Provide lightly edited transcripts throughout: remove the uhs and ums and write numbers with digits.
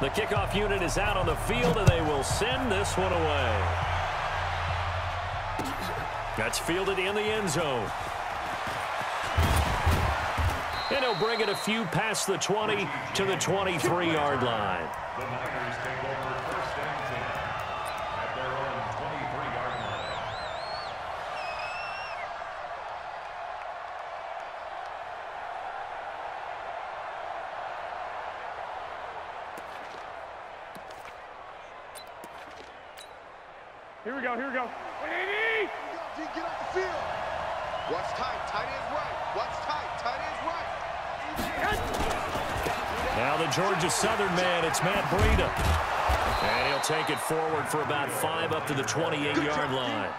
The kickoff unit is out on the field, and they will send this one away. That's fielded in the end zone. And he'll bring it a few past the 20 to the 23-yard line. The Niners take over first and 10 at their own 23-yard line. Here we go, here we go. 180! Get off the field. Watch tight, tight end's right. Watch tight, tight end's right. Now the Georgia Southern man, it's Matt Breida. And he'll take it forward for about 5 up to the 28-yard line.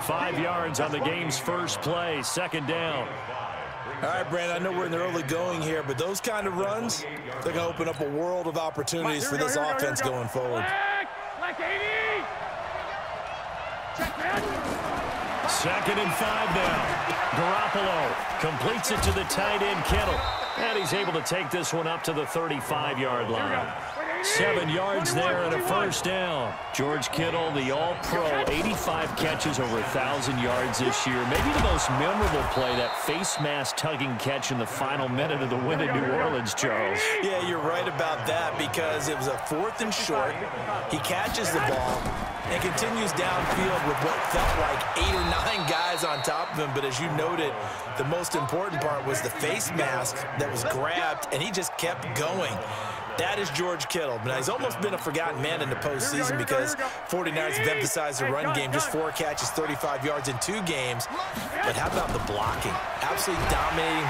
5 yards on the game's first play, second down. All right, Brandon, I know we're in the early going here, but those kind of runs, they're going to open up a world of opportunities for this offense going forward. Like 80! Check that. 2nd and 5 now. Garoppolo completes it to the tight end, Kittle. And he's able to take this one up to the 35-yard line. 7 yards there and a first down. George Kittle, the all-pro, 85 catches, over 1,000 yards this year. Maybe the most memorable play, that face mask tugging catch in the final minute of the win in New Orleans, Charles. Yeah, you're right about that, because it was a 4th and short. He catches the ball and continues downfield with what felt like 8 or 9 guys on top of him. But as you noted, the most important part was the face mask that was grabbed, and he just kept going. That is George Kittle. Now, he's almost been a forgotten man in the postseason because 49ers have emphasized the run game. Just 4 catches, 35 yards in 2 games. But how about the blocking? Absolutely dominating.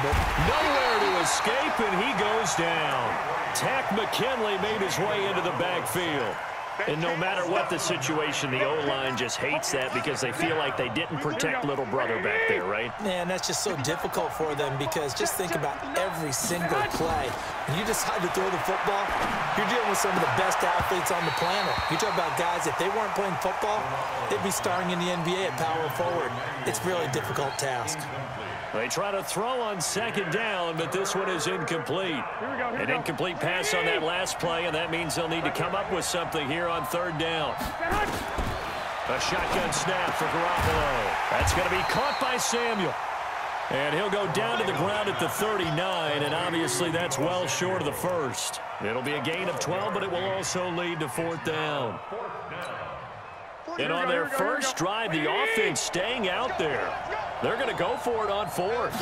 Nowhere to escape, and he goes down. Tack McKinley made his way into the backfield. And no matter what the situation, the O-line just hates that because they feel like they didn't protect little brother back there, right? Man, that's just so difficult for them, because just think about every single play. When you decide to throw the football, you're dealing with some of the best athletes on the planet. You talk about guys, if they weren't playing football, they'd be starring in the NBA at power forward. It's a really difficult task. They try to throw on 2nd down, but this one is incomplete. An incomplete pass on that last play, and that means they'll need to come up with something here on 3rd down. A shotgun snap for Garoppolo. That's going to be caught by Samuel. And he'll go down to the ground at the 39, and obviously that's well short of the first. It'll be a gain of 12, but it will also lead to 4th down. And on their first drive, the offense staying out there. They're going to go for it on 4th.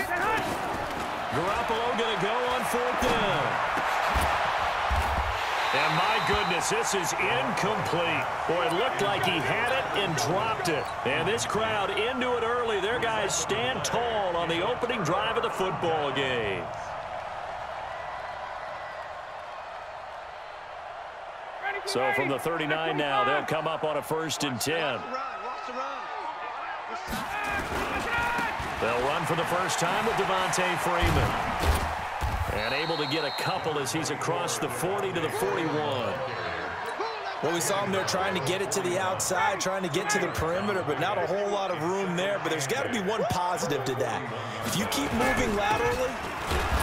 Garoppolo going to go on 4th down. And my goodness, this is incomplete. Boy, it looked like he had it and dropped it. And this crowd into it early. Their guys stand tall on the opening drive of the football game. So from the 39 now, they'll come up on a 1st and 10. They'll run for the first time with Devontae Freeman. And able to get a couple as he's across the 40 to the 41. Well, we saw him there trying to get it to the outside, trying to get to the perimeter, but not a whole lot of room there. But there's got to be one positive to that. If you keep moving laterally,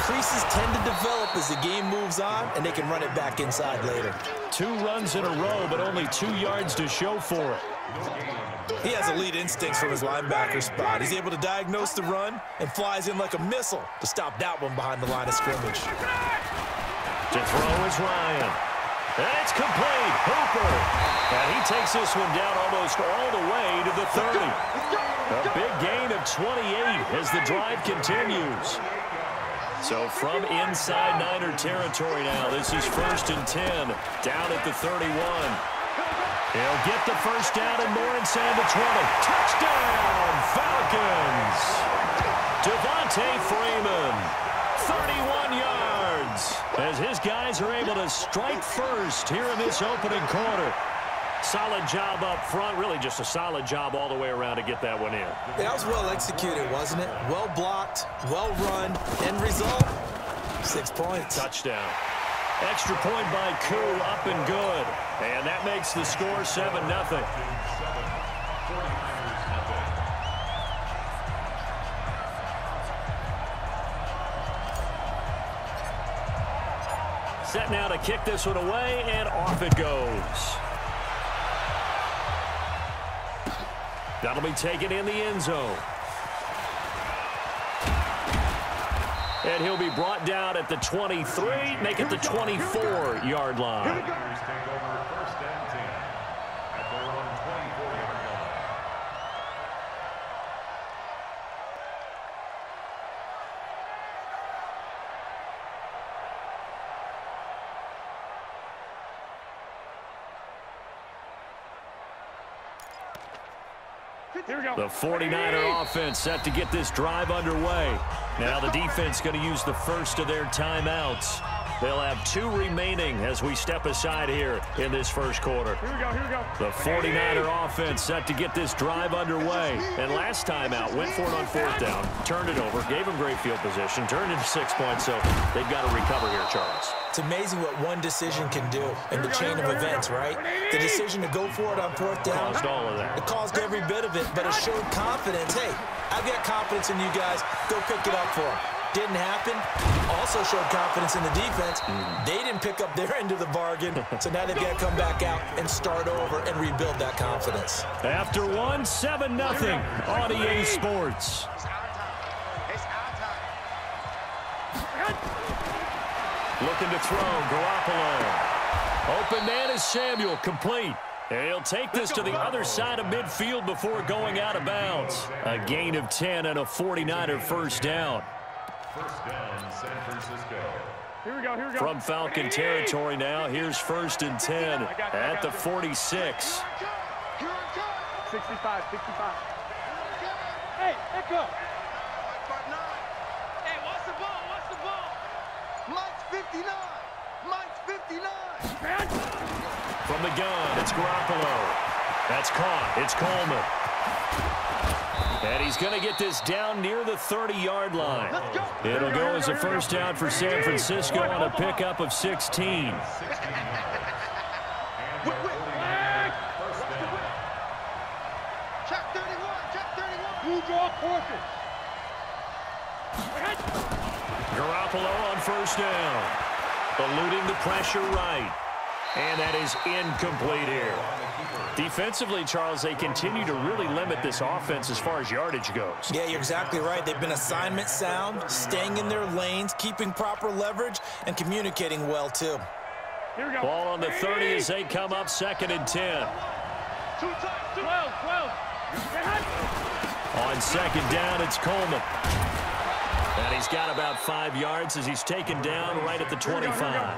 creases tend to develop as the game moves on, and they can run it back inside later. 2 runs in a row, but only 2 yards to show for it. He has elite instincts from his linebacker spot. He's able to diagnose the run and flies in like a missile to stop that one behind the line of scrimmage. To throw is Ryan. And it's complete. Hooper. And he takes this one down almost all the way to the 30. A big gain of 28 as the drive continues. So from inside Niner territory now, this is 1st and 10 down at the 31. He'll get the first down and more inside the 20. Touchdown, Falcons. Devontae Freeman, 31 yards, as his guys are able to strike first here in this opening quarter. Solid job up front, really just a solid job all the way around to get that one in. That was well executed, wasn't it? Well blocked, well run, end result, 6 points. Touchdown. Extra point by Koo, up and good. And that makes the score 7-0. Set now to kick this one away, and off it goes. That'll be taken in the end zone. And he'll be brought down at the 23, make it the 24-yard line. Take over first and 10 at their own 24-yard line. Here we go. The 49er offense set to get this drive underway. Now the defense going to use the first of their timeouts. They'll have 2 remaining as we step aside here in this first quarter. Here we go, here we go. The 49er offense set to get this drive underway. And last time out, went for it on 4th down, turned it over, gave them great field position, turned into 6 points, so they've got to recover here, Charles. It's amazing what one decision can do in the chain of events, right? The decision to go for it on 4th down. Caused all of that. It caused every bit of it, but it showed confidence. Hey, I've got confidence in you guys. Go pick it up for them. Didn't happen. Also showed confidence in the defense. They didn't pick up their end of the bargain, so now they've got to come back out and start over and rebuild that confidence. After one, 7-0 on EA Sports. It's our time. It's our time. Looking to throw, Garoppolo. Open man is Samuel, complete. And he'll take this to the other side of midfield before going out of bounds. A gain of 10 and a 49er first down. First down, San Francisco. Here we go, here we go. From Falcon territory now, here's 1st and 10 at the 46. Here it comes. 65, 65. Hey, let go. Hey, what's the ball? What's the ball? Mike's 59. Mike's 59. From the gun, it's Garoppolo. That's caught. It's Coleman. And he's going to get this down near the 30-yard line. It'll go as a first down for San Francisco on a pickup of 16. Check 31. Check 31. You draw courses. Garoppolo on first down. Eluding the pressure right. And that is incomplete here. Defensively, Charles, they continue to really limit this offense as far as yardage goes. Yeah, you're exactly right. They've been assignment sound, staying in their lanes, keeping proper leverage, and communicating well, too. Here we go. Ball on the 30 as they come up 2nd and 10. 12, 12. On 2nd down, it's Coleman. And he's got about 5 yards as he's taken down right at the 25.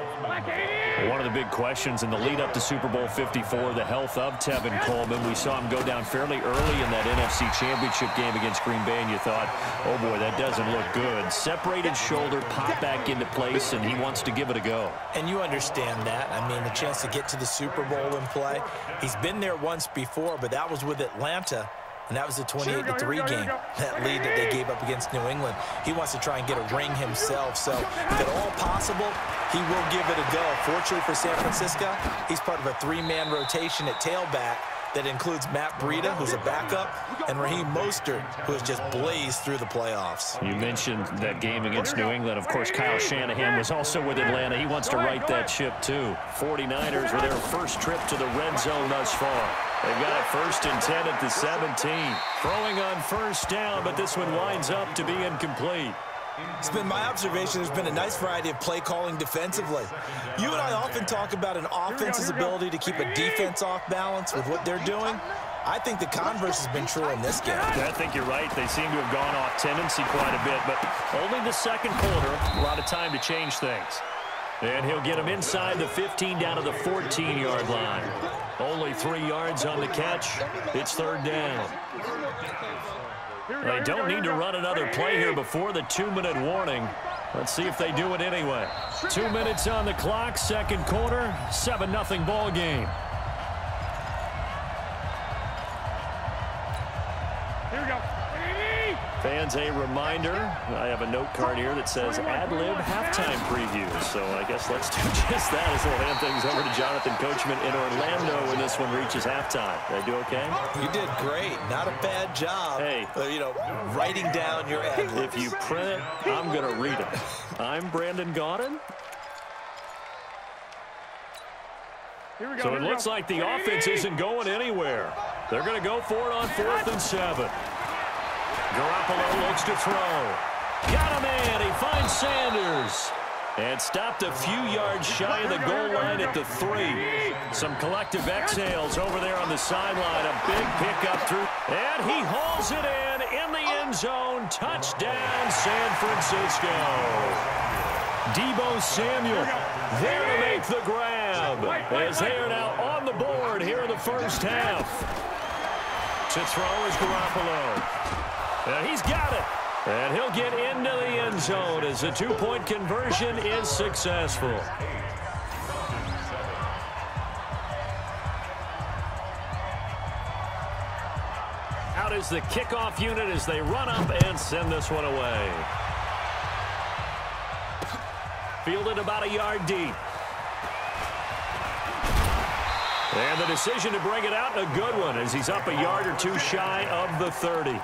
One of the big questions in the lead up to Super Bowl 54, the health of Tevin Coleman. We saw him go down fairly early in that NFC Championship game against Green Bay, and you thought, oh boy, that doesn't look good. Separated shoulder, pop back into place, and he wants to give it a go. And you understand that. I mean, the chance to get to the Super Bowl and play. He's been there once before, but that was with Atlanta. And that was the 28-3 game, that lead that they gave up against New England. He wants to try and get a ring himself. So if at all possible, he will give it a go. Fortunately for San Francisco, he's part of a 3-man rotation at tailback that includes Matt Breida, who's a backup, and Raheem Mostert, who has just blazed through the playoffs. You mentioned that game against New England. Of course, Kyle Shanahan was also with Atlanta. He wants to right that ship, too. 49ers with their first trip to the red zone thus far. They've got it 1st and 10 at the 17. Throwing on first down, but this one winds up to be incomplete. It's been my observation there's been a nice variety of play calling defensively. You and I often talk about an offense's ability to keep a defense off balance with what they're doing. I think the converse has been true in this game. I think you're right. They seem to have gone off tendency quite a bit, but only the second quarter, a lot of time to change things. And he'll get him inside the 15 down to the 14-yard line. Only 3 yards on the catch. It's 3rd down. They don't need to run another play here before the 2-minute warning. Let's see if they do it anyway. 2 minutes on the clock, second quarter, 7-0 ball game. Here we go. Fans, a reminder, I have a note card here that says ad-lib halftime previews. So I guess let's do just that as we'll hand things over to Jonathan Coachman in Orlando when this one reaches halftime. Did I do okay? You did great. Not a bad job. Hey. Writing down your ad-libs. If you print it, I'm going to read it. I'm Brandon Gaudin. So it looks like the offense isn't going anywhere. They're going to go for it on 4th and 7. Garoppolo looks to throw. Got a man. He finds Sanders. And stopped a few yards shy of the goal line at the 3. Some collective exhales over there on the sideline. A big pickup through. And he hauls it in the end zone. Touchdown, San Francisco. Deebo Samuel there to make the grab. As they are now on the board here in the first half. To throw is Garoppolo. And he's got it. And he'll get into the end zone as the 2-point conversion is successful. Out is the kickoff unit as they run up and send this one away. Fielded about a yard deep. And the decision to bring it out, a good one, as he's up a yard or two shy of the 30.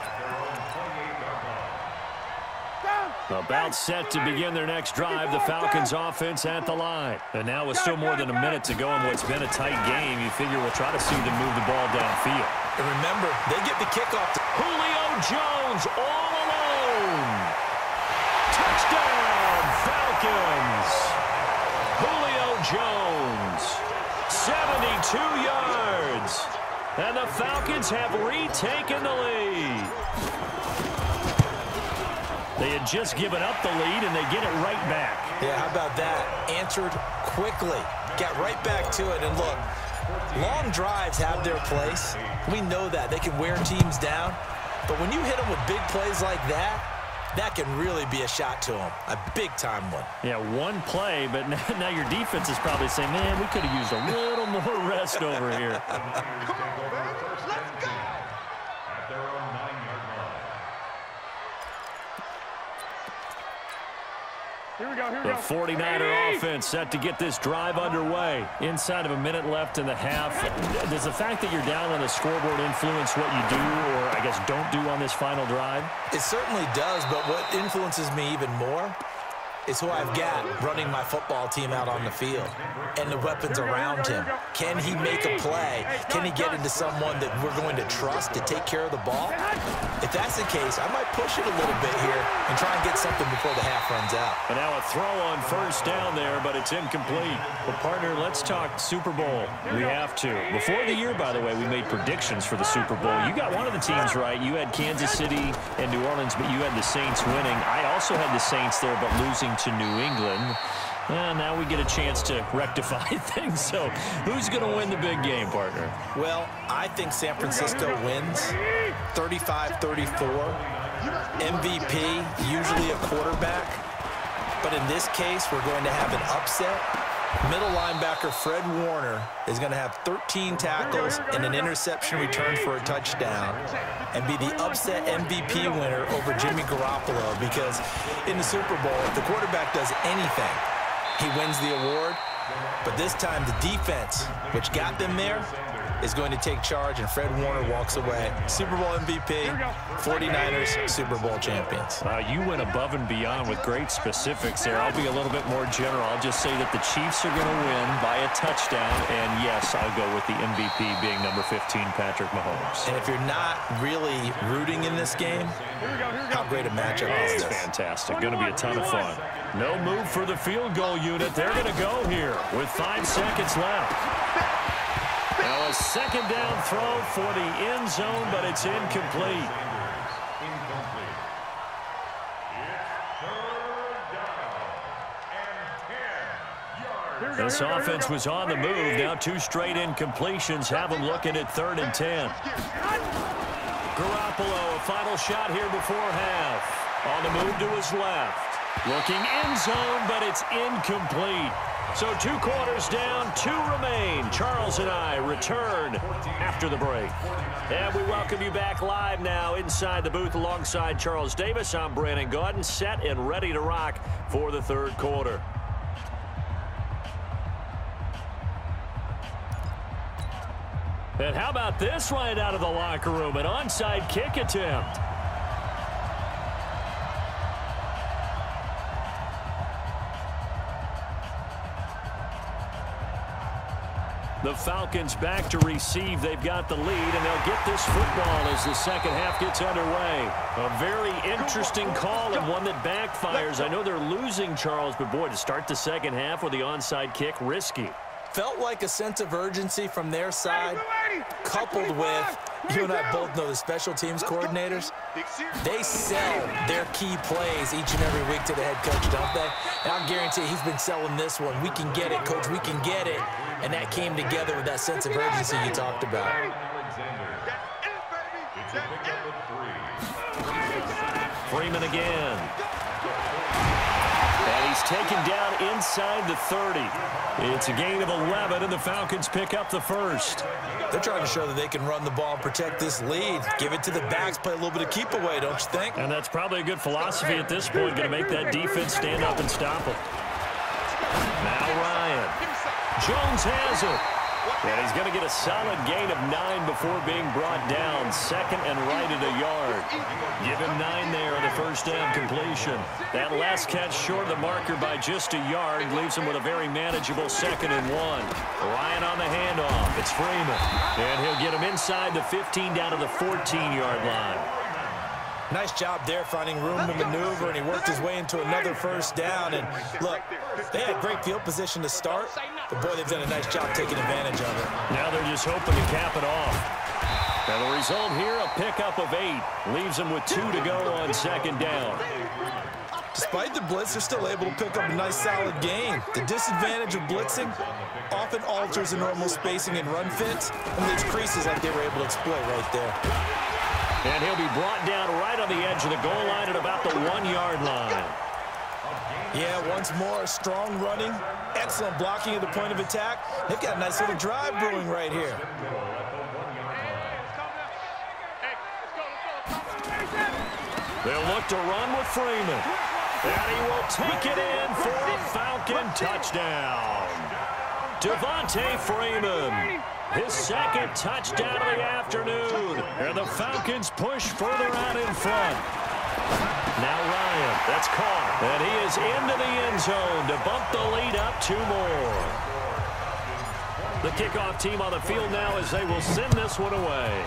About set to begin their next drive, the Falcons offense at the line. And now with still more than a minute to go in what's been a tight game, you figure we'll try to see them move the ball downfield. And remember, they get the kickoff. Julio Jones all alone. Touchdown, Falcons. Julio Jones, 72 yards. And the Falcons have retaken the lead. They had just given up the lead, and they get it right back. Yeah, how about that? Answered quickly. Got right back to it. And look, long drives have their place. We know that. They can wear teams down. But when you hit them with big plays like that, that can really be a shot to them. A big-time one. Yeah, one play, but now your defense is probably saying, man, we could have used a little more rest over here. Come on, man. Let's go. At their own 9-yard line. Here we go. The 49er offense set to get this drive underway. Inside of a minute left in the half. Does the fact that you're down on the scoreboard influence what you do, or I guess don't do on this final drive? It certainly does, but what influences me even more is who I've got running my football team out on the field and the weapons around him. Can he make a play? Can he get into someone that we're going to trust to take care of the ball? If that's the case, I might push it a little bit here and try and get something before the half runs out. And now a throw on first down there, but it's incomplete. Well, partner, let's talk Super Bowl. We have to. Before the year, by the way, we made predictions for the Super Bowl. You got one of the teams right. You had Kansas City and New Orleans, but you had the Saints winning. I also had the Saints there, but losing to New England. And now we get a chance to rectify things. So who's going to win the big game, partner? Well, I think San Francisco wins 35-34. MVP, usually a quarterback. But in this case, we're going to have an upset. Middle linebacker Fred Warner is going to have 13 tackles and an interception return for a touchdown and be the upset MVP winner over Jimmy Garoppolo, because in the Super Bowl, if the quarterback does anything, he wins the award. But this time, the defense, which got them there, is going to take charge, and Fred Warner walks away. Super Bowl MVP, 49ers Super Bowl champions. You went above and beyond with great specifics there. I'll be a little bit more general. I'll just say that the Chiefs are going to win by a touchdown, and yes, I'll go with the MVP being number 15, Patrick Mahomes. And if you're not really rooting in this game, how great a matchup is this? It's fantastic. Going to be a ton of fun. No move for the field goal unit. They're going to go here with 5 seconds left. Now a second down throw for the end zone, but it's incomplete. This offense was on the move. Now 2 straight incompletions have them looking at 3rd and 10. Garoppolo, a final shot here before half. On the move to his left. Looking end zone, but it's incomplete. So 2 quarters down, 2 remain. Charles and I return after the break. And we welcome you back live now inside the booth alongside Charles Davis. I'm Brandon Gaudin, set and ready to rock for the 3rd quarter. And how about this right out of the locker room? An onside kick attempt. The Falcons back to receive. They've got the lead, and they'll get this football as the second half gets underway. A very interesting call and one that backfires. I know they're losing, Charles, but boy, to start the second half with the onside kick, risky. Felt like a sense of urgency from their side, coupled with, you and I both know the special teams coordinators, they sell their key plays each and every week to the head coach, don't they? And I'll guarantee he's been selling this one. We can get it, coach, we can get it. And that came together with that sense of urgency you talked about. Freeman again. And he's taken down inside the 30. It's a gain of 11, and the Falcons pick up the first. They're trying to show that they can run the ball and protect this lead. Give it to the backs, play a little bit of keep away, don't you think? And that's probably a good philosophy at this point, going to make that defense stand up and stop them. Now Ryan. Jones has it. And he's going to get a solid gain of 9 before being brought down. Second and right at a yard. Give him 9 there on the first down completion. That last catch short of the marker by just a yard leaves him with a very manageable 2nd and 1. Ryan on the handoff. It's Freeman. And he'll get him inside the 15 down to the 14-yard line. Nice job there finding room to maneuver, and he worked his way into another first down. And look, they had great field position to start, but boy, they've done a nice job taking advantage of it. Now they're just hoping to cap it off. And the result here, a pickup of 8. Leaves them with 2 to go on second down. Despite the blitz, they're still able to pick up a nice solid gain. The disadvantage of blitzing often alters the normal spacing and run fits and leaves creases like they were able to exploit right there. And he'll be brought down right on the edge of the goal line at about the 1-yard line. Yeah, once more, strong running, excellent blocking at the point of attack. They've got a nice little drive brewing right here. They'll look to run with Freeman. And he will take it in for a Falcon touchdown. Devontae Freeman. His second touchdown of the afternoon. And the Falcons push further out in front. Now Ryan, that's caught. And he is into the end zone to bump the lead up 2 more. The kickoff team on the field now as they will send this one away.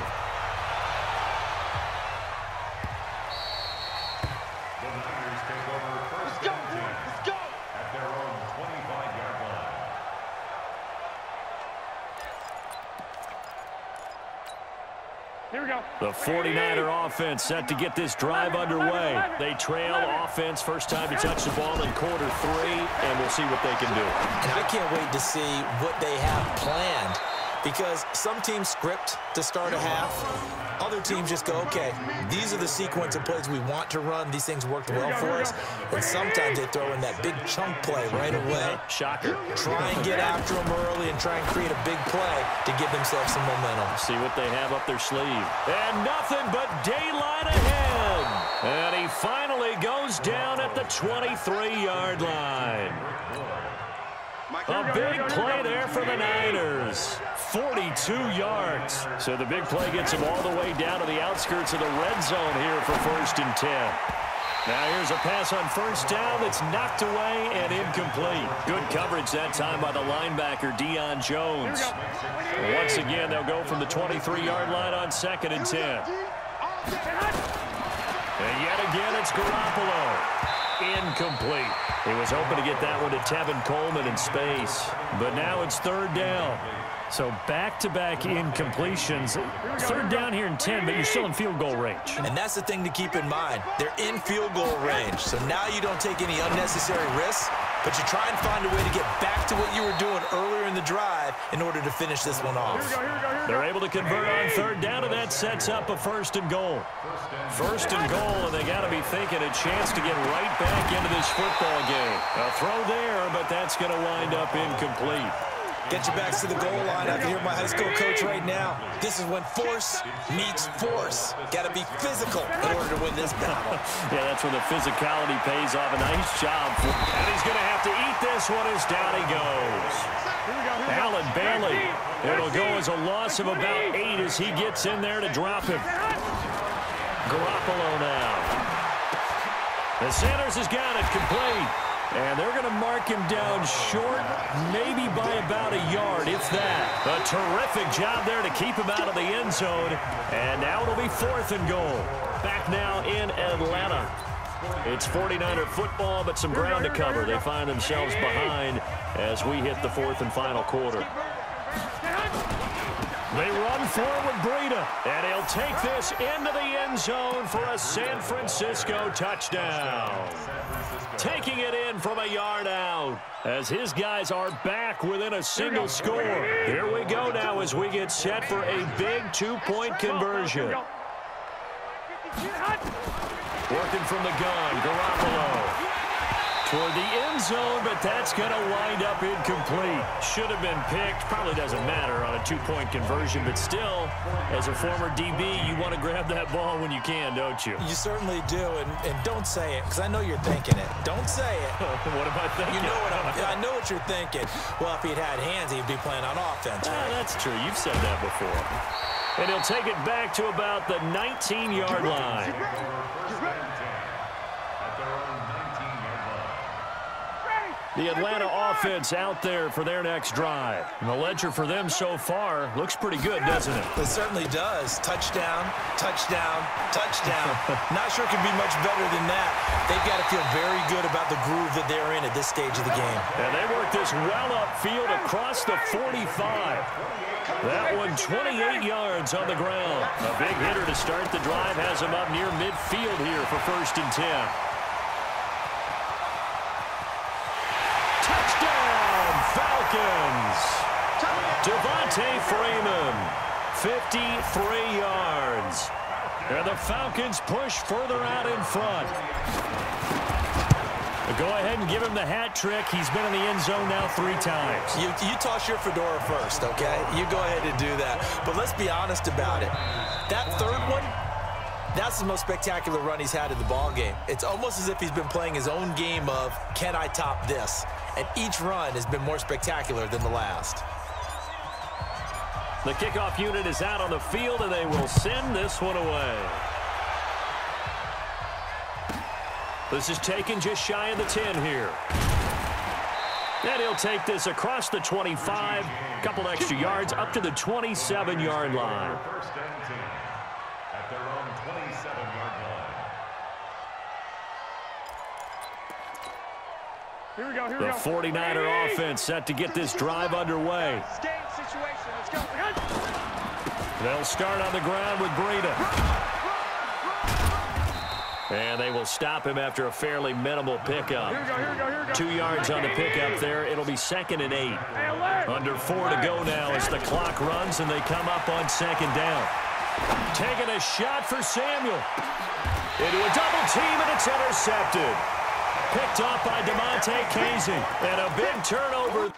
Here we go. The 49er offense set to get this drive underway. They trail offense first time to touch the ball in quarter 3, and we'll see what they can do. And I can't wait to see what they have planned, because some teams script to start a half. Other teams just go, okay, these are the sequence of plays we want to run. These things worked well for us. And sometimes they throw in that big chunk play right away. Shocker. Try and get after them early and try and create a big play to give themselves some momentum. See what they have up their sleeve. And nothing but daylight ahead. And he finally goes down at the 23-yard line. A big play there for the Niners. 42 yards. So the big play gets him all the way down to the outskirts of the red zone here for 1st and 10. Now here's a pass on first down that's knocked away and incomplete. Good coverage that time by the linebacker, Deion Jones. Once again, they'll go from the 23-yard line on 2nd and 10. And yet again, it's Garoppolo. Incomplete. He was hoping to get that one to Tevin Coleman in space. But now it's 3rd down. So back-to-back incompletions. 3rd down here in 10, but you're still in field goal range. And that's the thing to keep in mind. They're in field goal range. So now you don't take any unnecessary risks, but you try and find a way to get back to what you were doing earlier in the drive in order to finish this one off. They're able to convert on 3rd down, and that sets up a 1st and goal. 1st and goal, and they got to be thinking a chance to get right back into this football game. A throw there, but that's going to wind up incomplete. Get your backs to the goal line. I can hear my high school coach right now. This is when force meets force. Got to be physical in order to win this battle. Yeah, that's where the physicality pays off. A nice job. And he's going to have to eat this one as down he goes. Allen Bailey. It'll go as a loss of about 8 as he gets in there to drop him. Garoppolo now. And Sanders has got it complete. And they're going to mark him down short, maybe by about a yard, if that. A terrific job there to keep him out of the end zone. And now it'll be 4th and goal. Back now in Atlanta. It's 49er football, but some ground to cover. They find themselves behind as we hit the 4th and final quarter. They run forward, Breida, and he'll take this into the end zone for a San Francisco touchdown. Taking it in from a yard out as his guys are back within a single score. Here we go now as we get set for a big 2-point conversion. Working from the gun, Garoppolo. Toward the end zone, but that's going to wind up incomplete. Should have been picked. Probably doesn't matter on a 2-point conversion, but still, as a former DB, you want to grab that ball when you can, don't you? You certainly do, and don't say it, because I know you're thinking it. Don't say it. What am I thinking? You know I know what you're thinking. Well, if he'd had hands, he'd be playing on offense, right? That's true. You've said that before. And he'll take it back to about the 19-yard line. The Atlanta offense out there for their next drive. And the ledger for them so far looks pretty good, doesn't it? It certainly does. Touchdown, touchdown, touchdown. Not sure it could be much better than that. They've got to feel very good about the groove that they're in at this stage of the game. And they work this well upfield across the 45. That one 28 yards on the ground. A big hitter to start the drive has him up near midfield here for 1st and 10. Falcons. Devontae Freeman, 53 yards. And the Falcons push further out in front. Go ahead and give him the hat trick. He's been in the end zone now 3 times. You toss your fedora first, okay? You go ahead and do that. But let's be honest about it. That 3rd one, that's the most spectacular run he's had in the ball game. It's almost as if he's been playing his own game of, can I top this? And each run has been more spectacular than the last. The kickoff unit is out on the field, and they will send this one away. This is taken just shy of the 10 here. And he'll take this across the 25, a couple extra yards, up to the 27-yard line. 1st and 10 at their own 27-yard line. Here we go, here we The go. 49er offense set to get this drive underway. Game situation. Let's go. They'll start on the ground with Breida. And they will stop him after a fairly minimal pickup. Here we go, here we go, here we go. 2 yards on the pickup there. It'll be 2nd and 8. Under 4 to go now as the clock runs and they come up on 2nd down. Taking a shot for Samuel. Into a double team, and it's intercepted. Picked off by DeMonte Casey. And a big turnover.